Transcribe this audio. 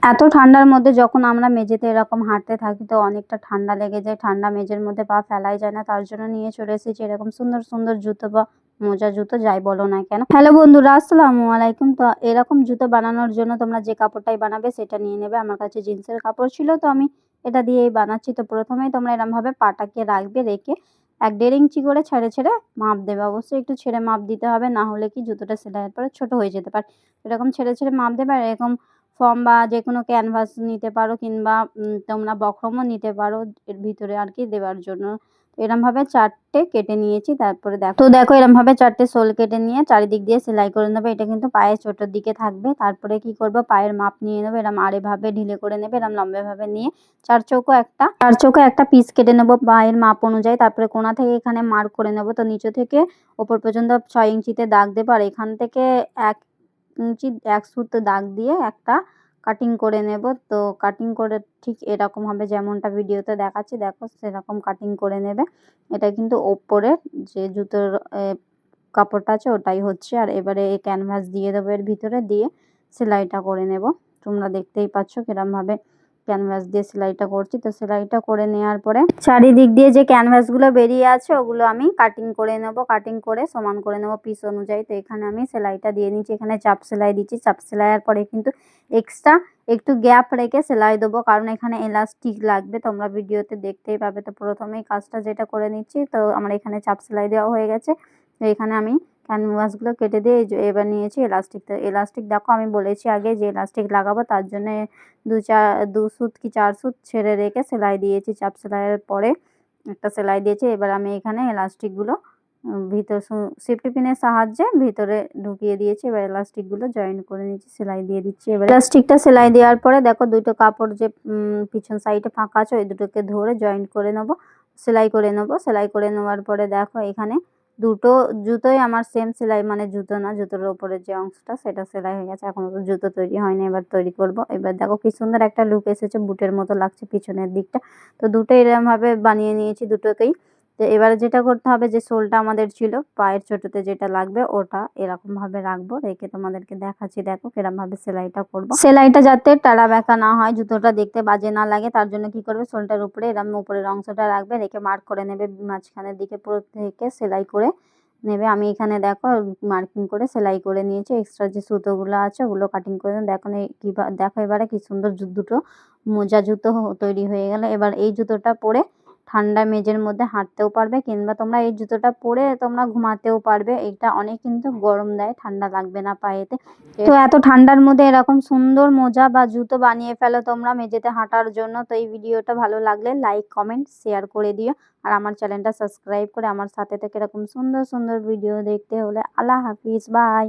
এত ঠান্ডার মধ্যে যখন আমরা মেঝেতে এরকম হাঁটতে থাকি তো অনেকটা ঠান্ডা লেগে যায়, ঠান্ডা মেঝের মধ্যে পা ফেলাই যায় না, তার জন্য নিয়ে চলে এসেছি এরকম সুন্দর সুন্দর জুতো বা মোজা জুতো যাই বলো না কেন। হ্যালো বন্ধুরা, আসসালামু আলাইকুম। তো এরকম জুতো বানানোর জন্য তোমরা যে কাপড়টাই বানাবে সেটা নিয়ে নেবে। আমার কাছে জিন্সের কাপড় ছিল তো আমি এটা দিয়েই বানাচ্ছি। তো প্রথমেই তোমরা এরকম ভাবে পাটাকে রাখবে, রেখে 1.5 ইঞ্চি করে ছেড়ে ছেড়ে মাপ দেবে। অবশ্যই একটু ছেড়ে মাপ দিতে হবে, না হলে কি জুতোটা সেলাইয়ের পরে ছোট হয়ে যেতে পারে। এরকম ছেড়ে ছেড়ে মাপ দেবে। আর এরকম ফর্ম বা যেকোনো ক্যানভাস নিতে পারো, কিংবা তোমরা বক্রমও নিতে পারো এর ভিতরে আর কি দেওয়ার জন্য। এরমভাবে 4টে কেটে নিয়েছি। তারপরে দেখো এরমভাবে 4টে শোল কেটে নিয়ে চারিদিক দিয়ে সেলাই করে নেবে। এটা কিন্তু পায়ের চোটের দিকে থাকবে। তারপরে কি করবো, পায়ের মাপ নিয়ে নেবে, এরম আড়েভাবে ঢিলে করে নেবে, এরম লম্বাভাবে নিয়ে 4 চৌকো একটা পিস কেটে নেবো পায়ের মাপ অনুযায়ী। তারপরে কোণা থেকে এখানে মার্ক করে নেবো। তো নিচে থেকে ওপর পর্যন্ত 6 ইঞ্চিতে দাগ দেবো। আর এখান থেকে 1 ইঞ্চি 1 সুতো দাগ দিয়ে একটা কাটিং করে নেব। তো কাটিং করে ঠিক এরকম হবে, যেমনটা ভিডিওতে দেখাচ্ছি দেখো সেরকম কাটিং করে নেবে। এটা কিন্তু ওপরের যে জুতোর কাপড়টা আছে ওটাই হচ্ছে। আর এবারে এই ক্যানভাস দিয়ে দেবো এর ভিতরে, দিয়ে সেলাইটা করে নেব। তোমরা দেখতেই পাচ্ছ কিরমভাবে ক্যানভাস দিয়ে সেলাইটা করছি। তো সেলাইটা করে নেওয়ার পরে চারিদিক দিয়ে যে ক্যানভাসগুলো বেরিয়ে আছে ওগুলো আমি কাটিং করে নেব। কাটিং করে সমান করে নেব পিস অনুযায়ী। তো এখানে আমি সেলাইটা দিয়ে নিচ্ছি, এখানে চাপ সেলাই দিচ্ছি। চাপ সেলাইয়ের পরে কিন্তু এক্সট্রা একটু গ্যাপ রেখে সেলাই দেবো, কারণ এখানে এলাস্টিক লাগবে। তোমরা ভিডিওতে দেখতেই পাবে। তো প্রথমেই কাজটা যেটা করে নিচ্ছি, তো আমার এখানে চাপ সেলাই দেওয়া হয়ে গেছে। তো এখানে আমি ক্যানভাসগুলো কেটে দিয়ে এবার নিয়েছি এলাস্টিক। তো এলাস্টিক দেখো আমি বলেছি আগে যে এলাস্টিক লাগাবো, তার জন্যে 2 সুত কি 4 সুত ছেড়ে রেখে সেলাই দিয়েছি। চাপ সেলাইয়ের পরে একটা সেলাই দিয়েছি। এবার আমি এখানে এলাস্টিকগুলো ভিতর সেফটি পিনের সাহায্যে ভিতরে ঢুকিয়ে দিয়েছি। এবার এলাস্টিকগুলো জয়েন করে নিচ্ছি, সেলাই দিয়ে দিচ্ছি। এবার এলাস্টিকটা সেলাই দেওয়ার পরে দেখো দুটো কাপড় যে পিছন সাইডে ফাঁকা আছে ওই দুটোকে ধরে জয়েন করে নেবো, সেলাই করে নেবো। সেলাই করে নেওয়ার পরে দেখো এখানে দুটো জুতোই আমার সেম সেলাই, মানে জুতো না, জুতোর ওপরের যে অংশটা সেটা সেলাই হয়ে গেছে। এখনো তো জুতো তৈরি হয়নি, এবার তৈরি করব। এবার দেখো কি সুন্দর একটা লুক এসেছে, বুটের মতো লাগছে পিছনের দিকটা। তো দুটোই এরকমভাবে বানিয়ে নিয়েছি দুটোকেই। তো এবারে যেটা করতে হবে, যে সোলটা আমাদের ছিল পায়ের ছোটোতে যেটা লাগবে ওটা এরকমভাবে রাখবো, রেখে তোমাদেরকে দেখাচ্ছি দেখো কিরমভাবে সেলাইটা করবো। সেলাইটা যাতে টাড়া ব্যাকা না হয়, জুতোটা দেখতে বাজে না লাগে, তার জন্য কি করবে, সোলটার উপরে এরম উপরের অংশটা রাখবে, রেখে মার্ক করে নেবে মাঝখানের দিকে পুরো থেকে সেলাই করে নেবে। আমি এখানে দেখো মার্কিং করে সেলাই করে নিয়েছি। এক্সট্রা যে সুতোগুলো আছে ওগুলো কাটিং করে দেখো দেখো এবারে কি সুন্দর দুটো মোজা জুতো তৈরি হয়ে গেল। এবার এই জুতোটা পরে ঠান্ডা মেঝের মধ্যে হাঁটতেও পারবে, কিংবা তোমরা এই জুতোটা পরে তোমরা ঘুমাতেও পারবে। এটা অনেক কিন্তু গরম দেয়, ঠান্ডা লাগবে না পায়েতে। তো এত ঠান্ডার মধ্যে এরকম সুন্দর মোজা বা জুতো বানিয়ে ফেলো তোমরা মেঝেতে হাঁটার জন্য। তো এই ভিডিওটা ভালো লাগলে লাইক কমেন্ট শেয়ার করে দিও। আর আমার চ্যানেলটা সাবস্ক্রাইব করে আমার সাথে থেকে এরকম সুন্দর সুন্দর ভিডিও দেখতে হলে আল্লাহ হাফিজ, বাই।